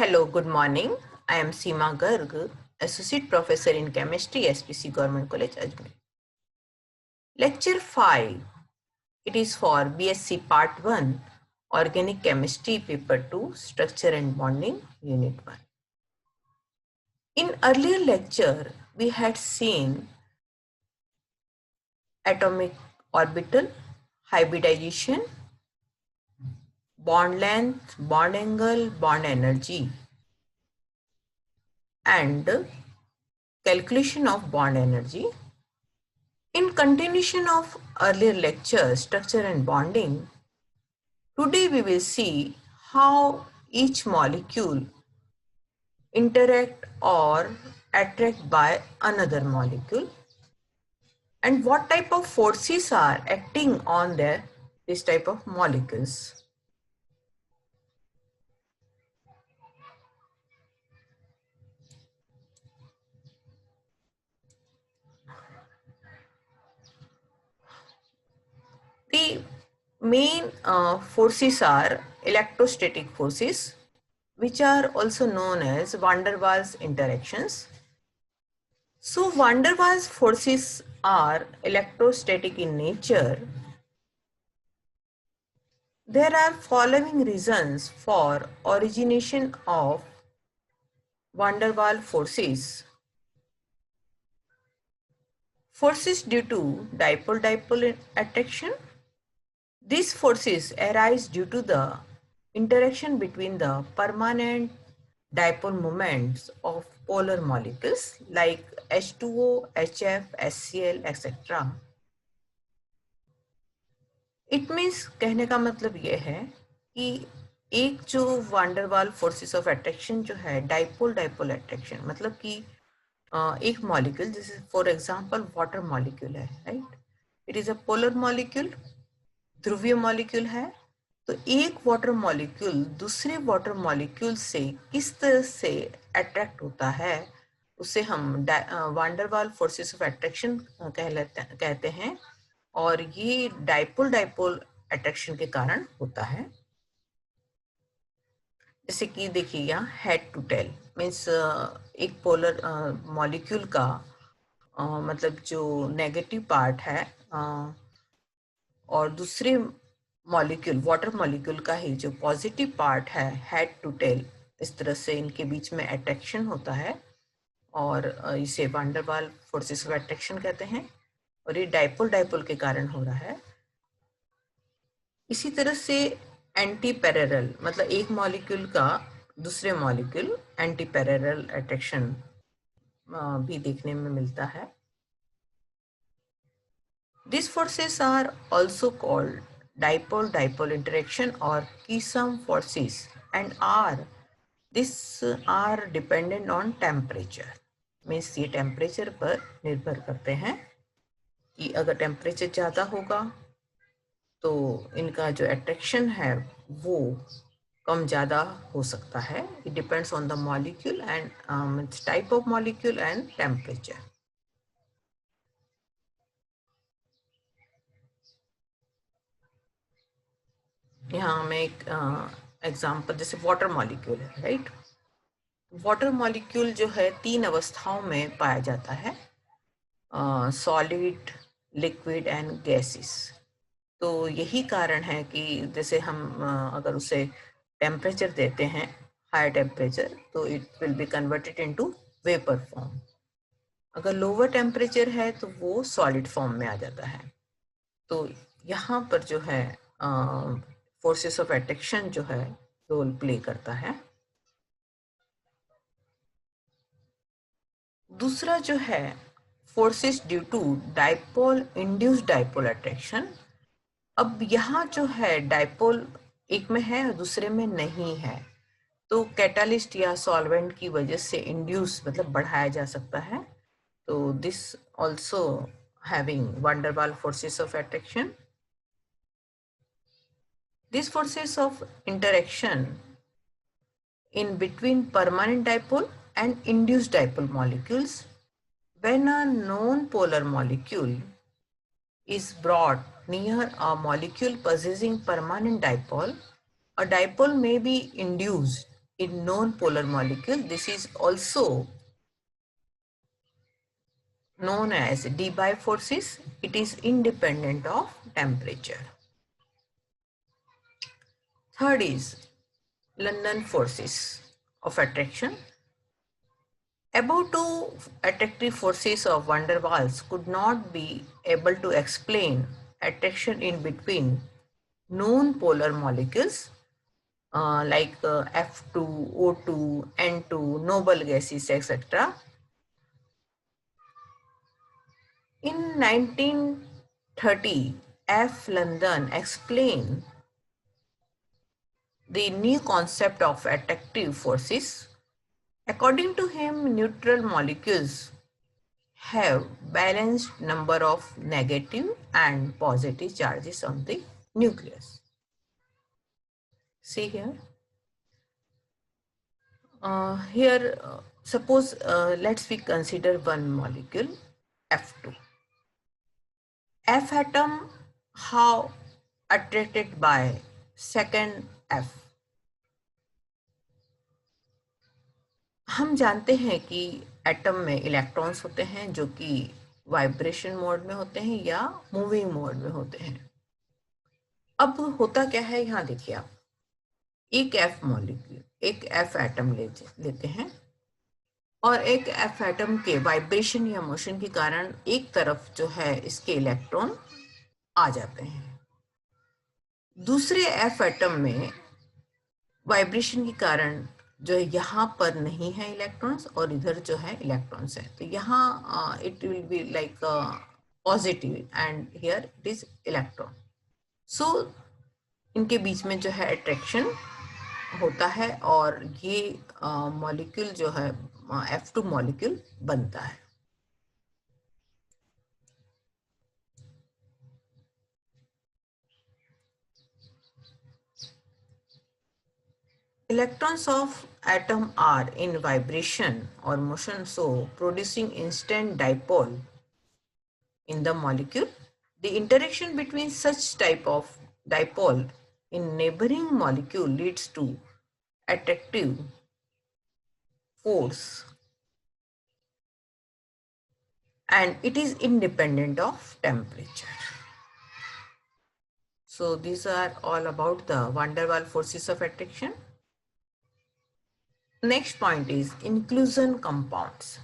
Hello, good morning. I am Seema Garg, Associate Professor in Chemistry, SPC Government College, Ajmer. Lecture 5. It is for BSc Part 1, Organic Chemistry, Paper 2, Structure and Bonding, Unit 1. In earlier lecture, we had seen atomic orbital, hybridization, bond length, bond angle, bond energy, and calculation of bond energy. In continuation of earlier lectures, structure and bonding, today we will see how each molecule interact or attract by another molecule and what type of forces are acting on this type of molecules. The main forces are electrostatic forces, which are also known as van der Waals interactions. So van der Waals forces are electrostatic in nature. There are following reasons for origination of van der Waals forces. Forces due to dipole-dipole attraction. These forces arise due to the interaction between the permanent dipole moments of polar molecules like H2O, HF, HCl, etc. It means कहने का मतलब ये है कि एक जो van der Waals forces of attraction जो है डाइपोल डाइपोल अट्रैक्शन मतलब कि एक मॉलिक्यूल जैसे फॉर एग्जांपल वाटर मॉलिक्यूल है, right? It is a polar molecule, ध्रुवीय मॉलिक्यूल है। तो एक वाटर मॉलिक्यूल दूसरे वाटर मॉलिक्यूल से किस तरह से अट्रैक्ट होता है उसे हम van der Waals forces of attraction कहते हैं और ये डाइपोल डाइपोल अट्रैक्शन के कारण होता है। जैसे कि देखिए यहाँ हेड टू टेल मीन्स एक पोलर मॉलिक्यूल का मतलब जो नेगेटिव पार्ट है और दूसरे मॉलिक्यूल वाटर मॉलिक्यूल का ही जो पॉजिटिव पार्ट है हेड टू टेल, इस तरह से इनके बीच में अट्रैक्शन होता है और इसे van der Waals forces of attraction कहते हैं और ये डाइपोल डाइपोल के कारण हो रहा है। इसी तरह से एंटी पैरेलल मतलब एक मॉलिक्यूल का दूसरे मॉलिक्यूल एंटी पैरेलल अट्रैक्शन भी देखने में मिलता है। These forces are also called dipole-dipole interaction or Keesom forces and are dependent on temperature. Means ये टेम्परेचर पर निर्भर करते हैं कि अगर टेम्परेचर ज़्यादा होगा तो इनका जो अट्रैक्शन है वो कम ज़्यादा हो सकता है। It depends on the molecule and type of molecule and temperature. यहाँ में एक एग्जांपल जैसे वाटर मॉलिक्यूल है, राइट? वाटर मॉलिक्यूल जो है तीन अवस्थाओं में पाया जाता है, सॉलिड, लिक्विड एंड गैसेस। तो यही कारण है कि जैसे हम अगर उसे टेम्परेचर देते हैं हाई टेम्परेचर तो it will be converted into vapour form. अगर लोअर टेम्परेचर है तो वो सॉलिड फॉर्म में आ जाता है। तो यहाँ पर जो है फोर्सेस ऑफ अट्रैक्शन जो है रोल प्ले करता है। दूसरा जो है forces due to dipole induced dipole attraction. अब यहाँ जो है डाइपोल एक में है और दूसरे में नहीं है तो कैटालिस्ट या सॉल्वेंट की वजह से इंड्यूस मतलब बढ़ाया जा सकता है। तो this also having van der Waals forces of attraction. These forces of interaction in between permanent dipole and induced dipole molecules, when a non-polar molecule is brought near a molecule possessing permanent dipole, a dipole may be induced in non-polar molecule. This is also known as Debye forces. It is independent of temperature. Third is London forces of attraction. Above two attractive forces of van der Waals could not be able to explain attraction in between known polar molecules like F2, O2, N2, noble gases, etc. In 1930, F. London explained the new concept of attractive forces. According to him, neutral molecules have balanced number of negative and positive charges on the nucleus. See here. Suppose let's we consider one molecule F2. F atom how attracted by second F. हम जानते हैं कि atom में electrons होते हैं जो कि vibration mode में होते हैं या मूविंग मोड में होते हैं। अब होता क्या है, यहाँ देखिए आप एक एफ मॉलिक्यूल, एक एफ एटम लेते हैं और एक एफ एटम के वाइब्रेशन या मोशन के कारण एक तरफ जो है इसके इलेक्ट्रॉन आ जाते हैं, दूसरे एफ एटम में वाइब्रेशन के कारण जो है यहाँ पर नहीं है इलेक्ट्रॉन्स और इधर जो है इलेक्ट्रॉन्स है, तो यहाँ it will be like positive and here it is electron. So इनके बीच में जो है अट्रैक्शन होता है और ये मॉलिक्यूल जो है F2 मॉलिक्यूल बनता है। Electrons of atom are in vibration or motion, so producing instant dipole in the molecule. The interaction between such type of dipole in neighboring molecule leads to attractive force and it is independent of temperature. So these are all about the van der Waals forces of attraction. Next point is inclusion compounds.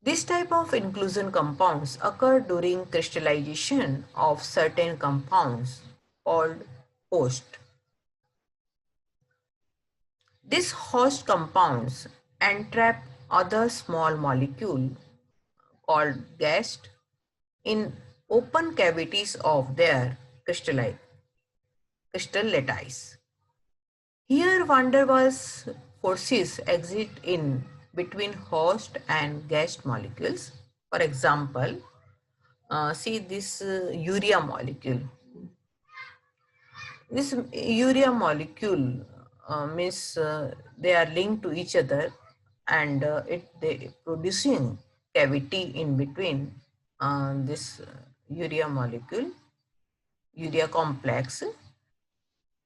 This type of inclusion compounds occur during crystallization of certain compounds called host. These host compounds entrap other small molecule called guest in open cavities of their crystal lattice. Here van der Waals forces exist in between host and guest molecules. For example, see this urea molecule. This urea molecule means they are linked to each other and they producing cavity in between this urea molecule, urea complex,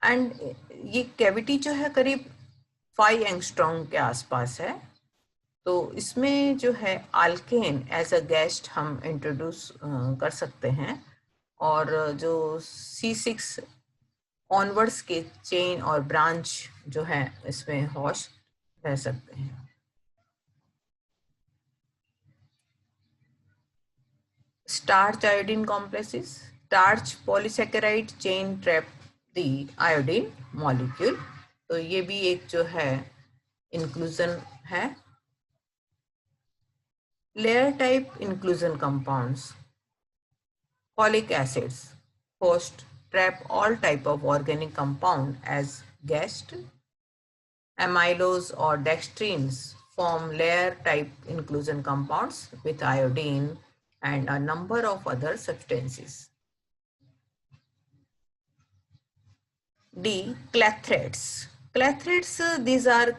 and ये cavity जो है करीब 5 angstrom के आसपास है। तो इसमें जो है अल्केन एज अ गेस्ट हम इंट्रोड्यूस कर सकते हैं और जो C6 ऑनवर्ड्स के चेन और ब्रांच जो है इसमें होस्ट रह सकते हैं। Starch iodine complexes, starch polysaccharide chain trap the iodine molecule, तो ये भी एक जो है इंक्लूजन है। Layer type inclusion compounds, folic acids host trap all type of organic compound as guest. Amylose or dextrins form layer type inclusion compounds with iodine and a number of other substances. D. Clathrates. Clathrates, these are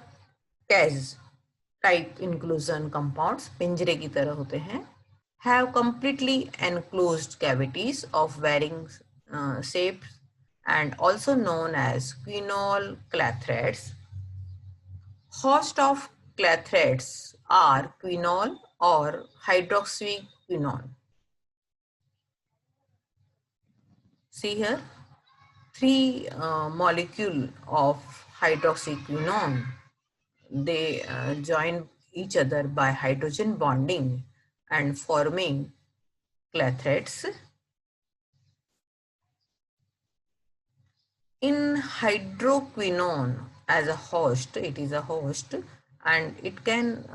Cas type inclusion compounds, पिंजरे की तरह होते हैं, have completely enclosed cavities of varying shapes and also known as quinol clathrates. Host of clathrates are quinol or hydroxyquinone. See here, three molecule of hydroxyquinone. They join each other by hydrogen bonding and forming clathrates. In hydroquinone as a host, it is a host, and it can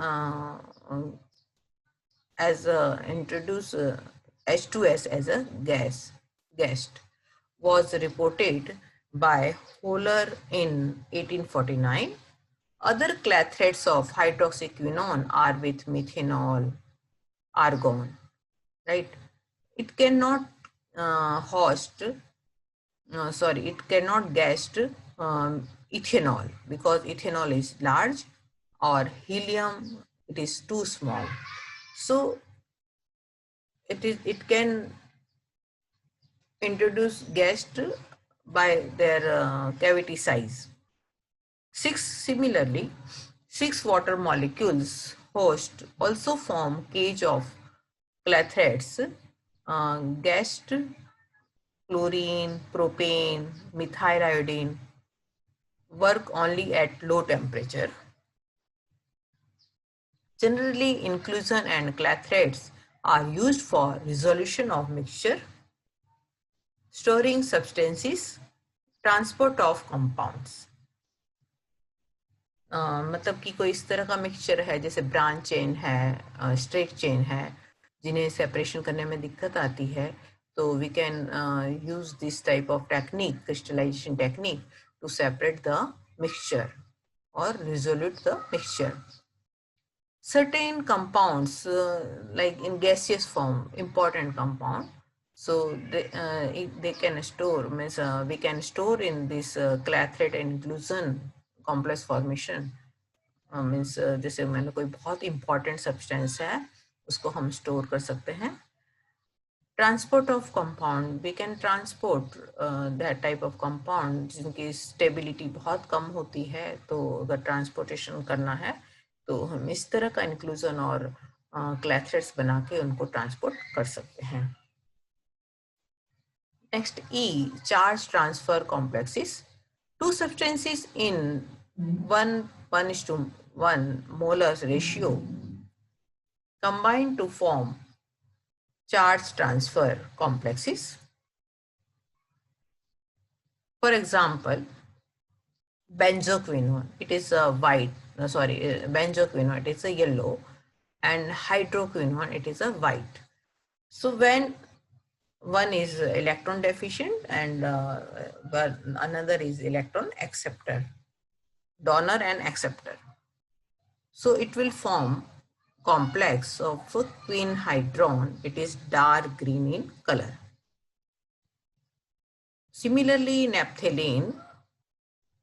introduce H2S as a guest was reported by Holler in 1849. Other clathrates of hydroxyquinone are with methanol, argon, right? It cannot it cannot guest ethanol because ethanol is large, or helium, it is too small. So it can introduce gas by their cavity size. Similarly, 6 water molecules host also form cage of clathrates, gas, chlorine, propane, methyl iodine work only at low temperature. Generally, inclusion and clathrates are used for resolution of mixture, storing substances, transport of compounds. मतलब कि कोई इस तरह का mixture है जैसे branch chain है, straight chain है, जिन्हें सेपरेशन करने में दिक्कत आती है, तो we can use this type of technique, crystallisation technique, to separate the mixture or resolute the mixture. Certain compounds, like in gaseous form, important compound, so they can store, means we can store in this clathrate inclusion complex formation, means जैसे मैंने कोई बहुत important substance है उसको हम store कर सकते हैं. Transport of compound, we can transport that type of compound जिनकी stability बहुत कम होती है, तो अगर transportation करना है तो हम इस तरह का inclusion और clathrates बना के उनको transport कर सकते हैं. Next, E, charge transfer complexes. Two substances in 1:1 molar ratio combine to form charge transfer complexes. For example, benzoquinone, it is a benzoquinone, it is a yellow, and hydroquinone, it is a white. So when one is electron deficient and another is electron acceptor, donor and acceptor, so it will form complex of quinhydron. It is dark green in color. Similarly, naphthalene,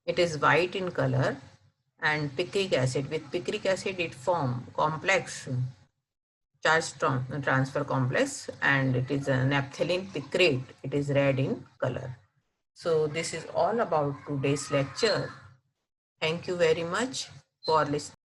it is white in color, and picric acid, with picric acid it form complex charge transfer complex, and it is a naphthalene picrate, it is red in color. So this is all about today's lecture. Thank you very much for listening.